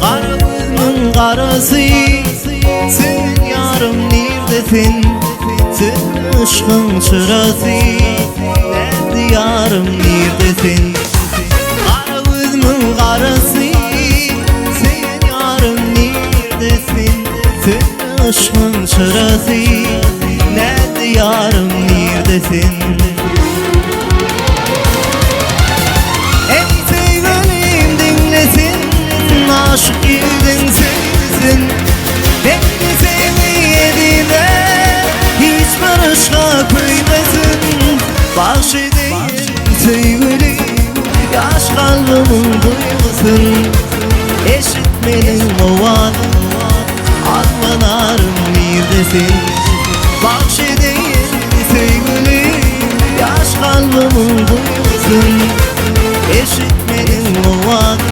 Kara gözümün karası, senin yarım neredesin? Senin aşkın çırası, nerede yarım neredesin? Kara gözümün karası, senin yarım neredesin? Senin aşkın çırası, nerede yarım neredesin? Ey sevgilim dinlesin, aşık girdin sensin. Beni sevmeye de hiç barışka kıymasın. Bahşedeyim sevgilim, yaş kalbimin duygusun. Eşitmenin ovanı, armanarım neredesin? Bahşedeyim sevgilim, yaş kalbimin